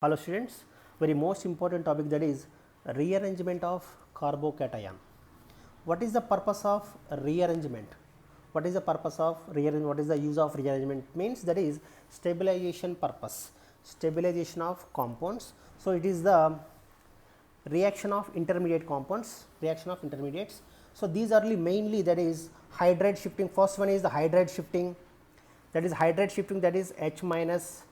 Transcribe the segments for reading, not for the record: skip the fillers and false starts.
Hello students, very most important topic, that is rearrangement of carbocation. What is the purpose of rearrangement? What is the purpose of rearrangement? What is the use of rearrangement? Means that is stabilization purpose, stabilization of compounds. So it is the reaction of intermediate compounds, reaction of intermediates. So these are mainly, that is hydride shifting. First one is the hydride shifting, that is hydride shifting, that is H minus.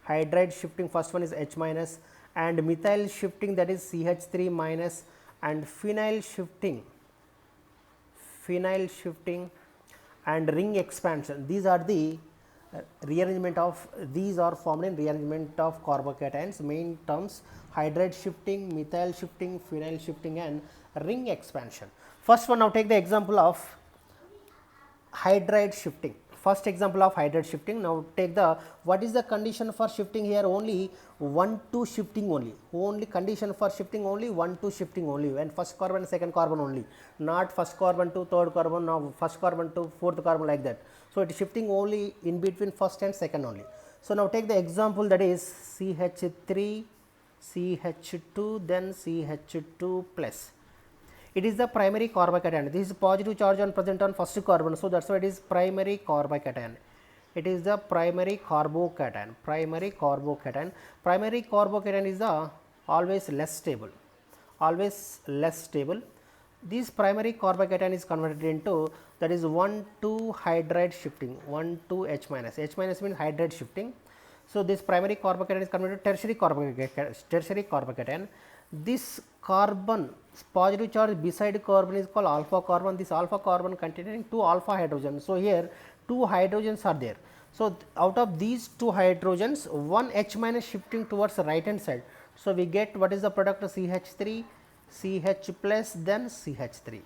Hydride shifting, first one is H minus, and methyl shifting, that is CH3 minus, and phenyl shifting and ring expansion. These are the rearrangement of, these are formed in rearrangement of carbocations. Main terms: hydride shifting, methyl shifting, phenyl shifting, and ring expansion. First one, now take the example of hydride shifting. First example of hydride shifting. Now take the, what is the condition for shifting here? Only 1,2 shifting only condition for shifting, only 1,2 shifting only, and first carbon, second carbon only, not first carbon to third carbon, now first carbon to fourth carbon, like that. So it is shifting only in between first and second only. So now take the example, that is CH3 CH2 then CH2 plus. It is the primary carbocation. This is positive charge on present on first carbon, so that's why it is primary carbocation. It is the primary carbocation. Primary carbocation. Primary carbocation is the always less stable. Always less stable. This primary carbocation is converted into, that is 1,2 hydride shifting. 1,2 H minus. H minus means hydride shifting. So this primary carbocation is converted to tertiary carbocation. This carbon, positive charge beside carbon, is called alpha carbon. This alpha carbon containing 2 alpha hydrogens. So here 2 hydrogens are there. So out of these 2 hydrogens, one H minus shifting towards the right hand side. So we get, what is the product? CH3 CH plus then CH3.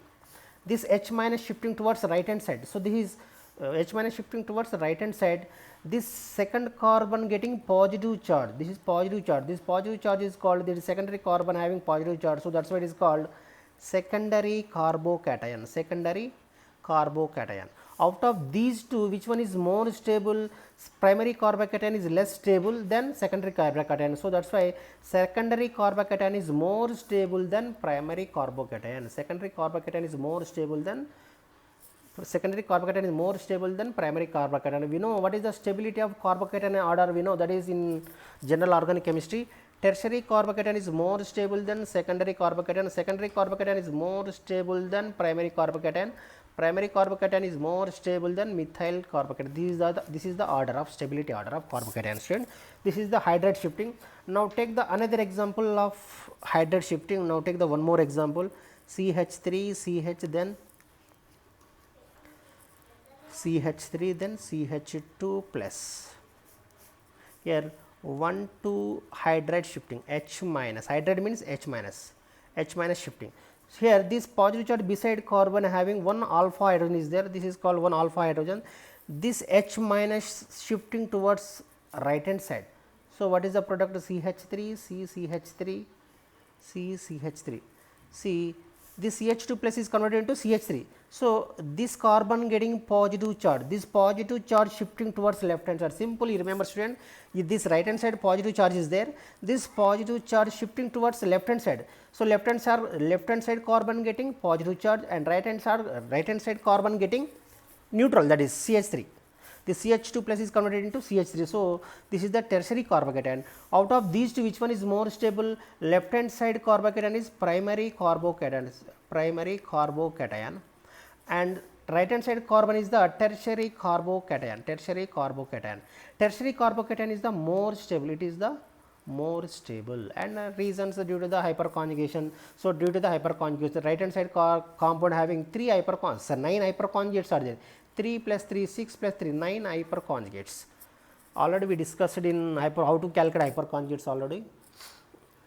This H minus shifting towards the right hand side. So this is H minus shifting towards the right hand side. This second carbon getting positive charge, this is positive charge, this positive charge is called, this is secondary carbon having positive charge. So that's why it is called secondary carbocation. Secondary carbocation. Out of these two, which one is more stable? Primary carbocation is less stable than secondary carbocation. So that's why secondary carbocation is more stable than primary carbocation. Secondary carbocation is more stable than primary carbocation. We know what is the stability of carbocation order. We know that is in general organic chemistry. Tertiary carbocation is more stable than secondary carbocation. Secondary carbocation is more stable than primary carbocation. Primary carbocation is more stable than methyl carbocation. This is the order of stability order of carbocation. Student, this is the hydride shifting. Now take the another example of hydride shifting. Now take the one more example, CH3 CH then CH3 then CH2 plus. Here 1,2 hydride shifting, H minus. Hydride means H minus. H minus shifting. So here this positive charge beside carbon having one alpha hydrogen is there. This is called one alpha hydrogen. This H minus shifting towards right hand side. So what is the product? CH3 CH3 CH3. See, this CH2 plus is converted into CH3. So this carbon getting positive charge, this positive charge shifting towards left hand side. Simply remember, student, if this right hand side positive charge is there, this positive charge shifting towards left hand side. So left hand side carbon getting positive charge, and right hand side carbon getting neutral, that is CH3. The CH2 plus is converted into CH3. So this is the tertiary carbocation. Out of these two, which one is more stable? Left hand side carbocation is primary carbocation, and right hand side carbon is the tertiary carbocation. Tertiary carbocation is the more stable. It is the more stable, and reasons due to the hyperconjugation. So due to the hyperconjugation, the right hand side compound having 9 hyperconjugates are there. 3 plus 3 6 plus 3 9 hyperconjugates. Already we discussed in how to calculate hyperconjugates already.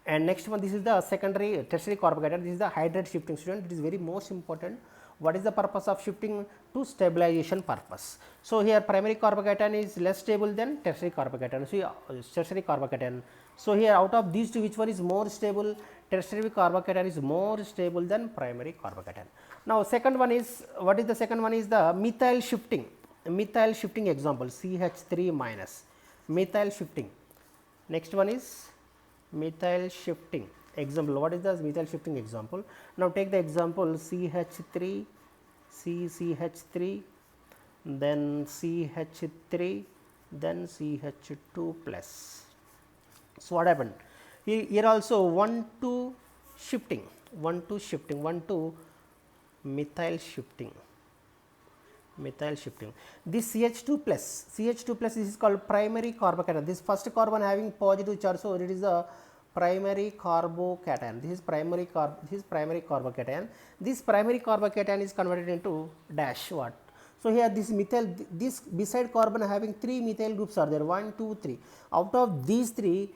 And next one, this is the tertiary carbocation. This is the hydride shifting, student. It is very most important. What is the purpose of shifting? To stabilization purpose. So here primary carbocation is less stable than tertiary carbocation. So here out of these two, which one is more stable? Tertiary carbocation is more stable than primary carbocation. Now second one is, what is the second one? Is the methyl shifting. Methyl shifting example, CH3 minus. Methyl shifting. Next one is methyl shifting example. What is the methyl shifting example? Now take the example CH3, CCH3, then CH3, then CH2 plus. So what happened? Here also 1,2 shifting, 1,2 shifting, 1,2 methyl shifting, methyl shifting. This CH2 plus, CH2 plus, this is called primary carbocation. This first carbon having positive charge, so it is a primary carbocation. This is primary carbocation. This primary carbocation is converted into dash what? So here this methyl, this beside carbon having 3 methyl groups are there, 1, 2, 3. Out of these 3,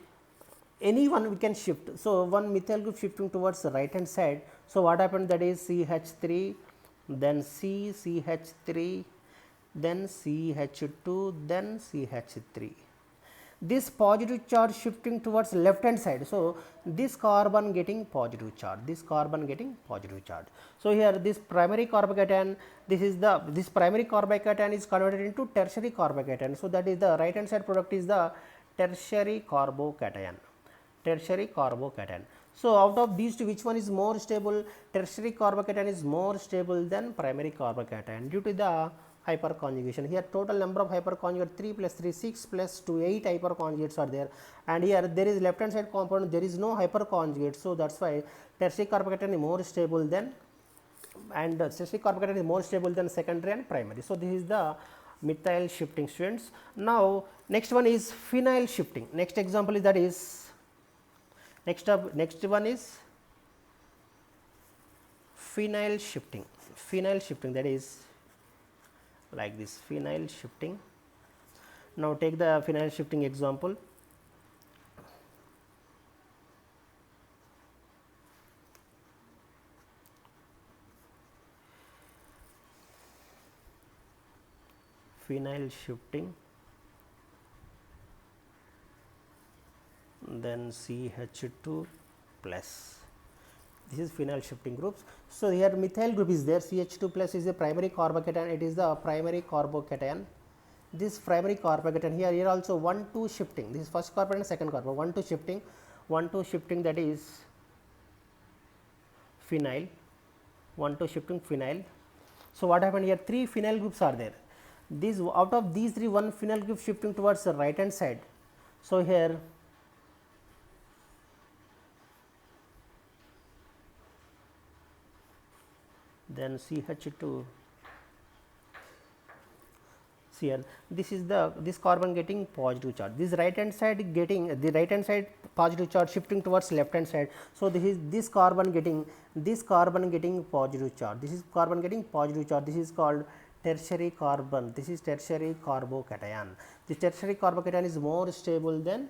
any one we can shift. So one methyl group shifting towards the right hand side. So what happened, that is CH3, then CH3, then CH2, then CH3. This positive charge shifting towards left hand side. So this carbon getting positive charge, this carbon getting positive charge. So here this primary carbocation, this primary carbocation is converted into tertiary carbocation. So that is the right hand side product is the tertiary carbocation, tertiary carbocation. So out of these two, which one is more stable? Tertiary carbocation is more stable than primary carbocation due to the hyperconjugation. Here total number of hyperconjugate 3 plus 3 6 plus 2 8 hyperconjugates are there, and here there is left hand side component, there is no hyperconjugate. So that's why tertiary carbocation is more stable than, and tertiary carbocation is more stable than secondary and primary. So this is the methyl shifting, students. Now next one is phenyl shifting. Next example is, that is next one is phenyl shifting. Phenyl shifting, that is like this, phenyl shifting. Now take the phenyl shifting example. Phenyl shifting, then CH2 plus. This is phenyl shifting groups. So here methyl group is there, CH2 plus is a primary carbocation, it is the primary carbocation. This primary carbocation, here also 1, 2 shifting, this is first carbon and second carbon, 1, 2 shifting, 1, 2 shifting, that is phenyl, 1, 2 shifting phenyl. So what happened here, 3 phenyl groups are there. These, out of these 3, 1 phenyl group shifting towards the right hand side. So here then CH2, here this is this carbon getting positive charge, this right hand side getting, the right hand side positive charge shifting towards left hand side. So this is this carbon getting positive charge, this is carbon getting positive charge, this is called tertiary carbon, this is tertiary carbocation. This tertiary carbocation is more stable than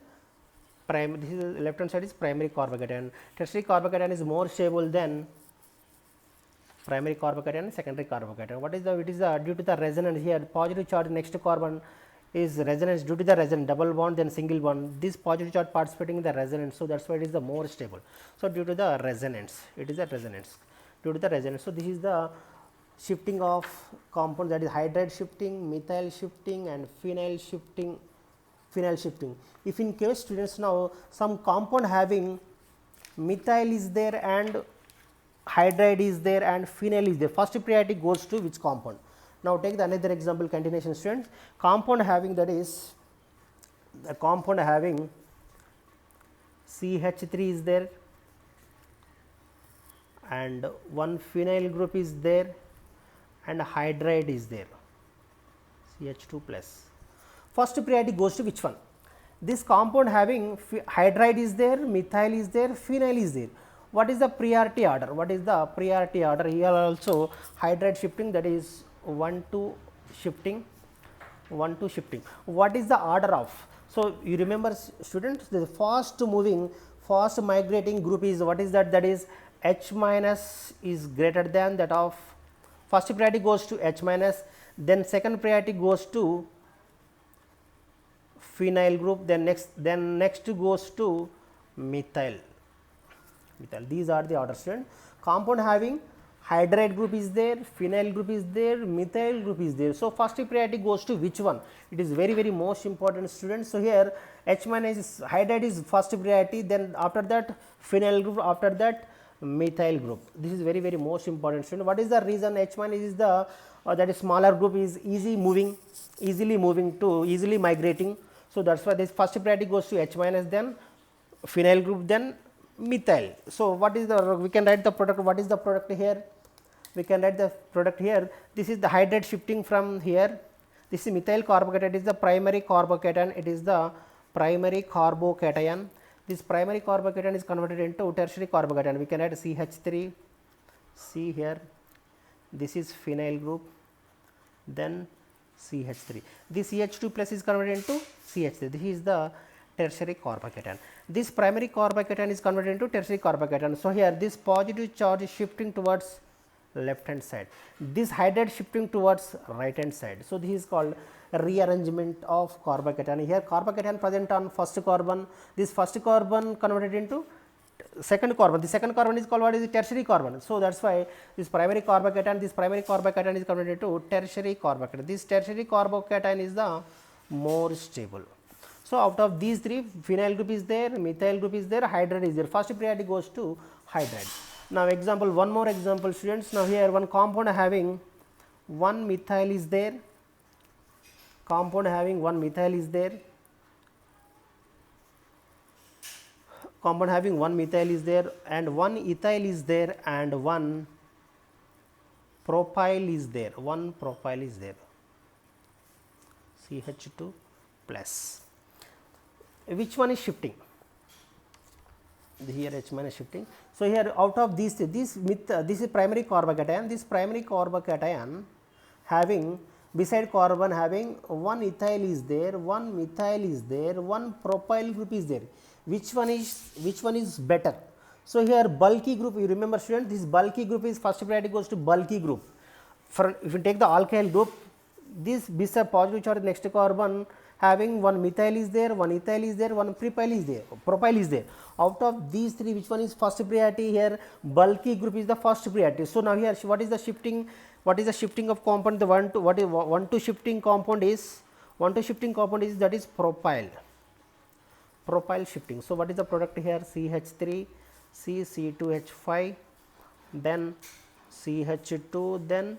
primary, this is left hand side is primary carbocation, tertiary carbocation is more stable than primary carbocation and secondary carbocation. What is the, it is due to the resonance, here positive charge next to carbon is resonance, due to the resonance, double bond then single bond, this positive charge participating in the resonance. So that's why it is the more stable. So due to the resonance, it is a resonance, due to the resonance. So this is the shifting of compounds, that is hydride shifting, methyl shifting and phenyl shifting. Phenyl shifting. If in case, students, now some compound having methyl is there and hydride is there and phenyl is there, first priority goes to which compound? Now take the another example, continuation, students. Compound having, that is the compound having CH3 is there and one phenyl group is there and hydride is there, CH2 plus. First priority goes to which one? This compound having hydride is there, methyl is there, phenyl is there. What is the priority order? What is the priority order? Here also hydride shifting, that is 1, 2 shifting, 1, 2 shifting. What is the order of? So you remember, students, the fast moving, fast migrating group is, what is that? That is H minus is greater than that of, first priority goes to H minus, then second priority goes to phenyl group, then next goes to methyl. These are the order, student. Compound having hydride group is there, phenyl group is there, methyl group is there. So, first priority goes to which one? It is very most important, students. So, here H minus hydride is first priority, then after that phenyl group, after that methyl group. This is very most important, student. What is the reason? H minus is the that is smaller group is easily moving to easily migrating. So, that is why this first priority goes to H minus, then phenyl group, then methyl. So, what is the, we can write the product, what is the product here? We can write the product here. This is the hydride shifting from here. This is methyl carbocation, it is the primary carbocation, it is the primary carbocation. This primary carbocation is converted into tertiary carbocation. We can add CH3, C here, this is phenyl group, then CH3. This CH2 plus is converted into CH3. This is the tertiary carbocation. This primary carbocation is converted into tertiary carbocation. So, here this positive charge is shifting towards left hand side, this hydride shifting towards right hand side. So, this is called rearrangement of carbocation. Here carbocation present on first carbon, this first carbon converted into second carbon, the second carbon is called what is the tertiary carbon. So, that is why this primary carbocation is converted into tertiary carbocation. This tertiary carbocation is the more stable. So, out of these three, phenyl group is there, methyl group is there, hydride is there. First priority goes to hydride. Now, example, one more example, students. Now, here one compound having one methyl is there, compound having one methyl is there, compound having one methyl is there, and one ethyl is there, and one propyl is there, one propyl is there, CH2 plus. Which one is shifting? Here H minus shifting. So, here out of these this is primary carbocation, this primary carbocation having beside carbon having one ethyl is there, one methyl is there, one propyl group is there. Which one is better? So, here bulky group, you remember, students, this bulky group is first priority goes to bulky group. For if you take the alkyl group, this beside positive charge next carbon having one methyl is there, one ethyl is there, one propyl is there. Out of these three, which one is first priority? Here bulky group is the first priority. So, now here what is the shifting? What is the shifting of compound? The one to shifting compound is that is propyl shifting. So, what is the product here? CH3, C2H5, then CH2, then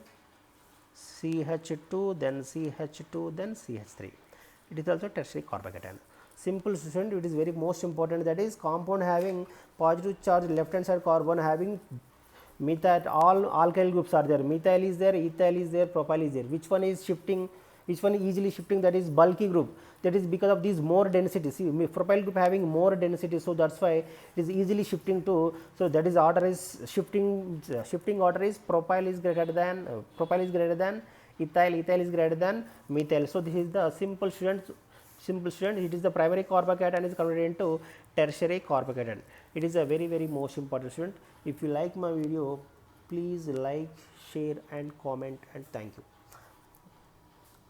CH2, then CH2, then CH3. It is also tertiary carbocation. Simple, student, it is very most important, that is compound having positive charge left hand side carbon having methyl, all alkyl groups are there, methyl is there, ethyl is there, propyl is there. Which one is shifting? Which one is easily shifting? That is bulky group. That is because of these more density. See, propyl group having more density, so that's why it is easily shifting to. So, that is order is shifting. Shifting order is propyl is greater than ethyl is greater than methyl. So, this is the simple, student, it is the primary carbocation is converted into tertiary carbocation. It is a very most important, student. If you like my video, please like, share and comment, and thank you.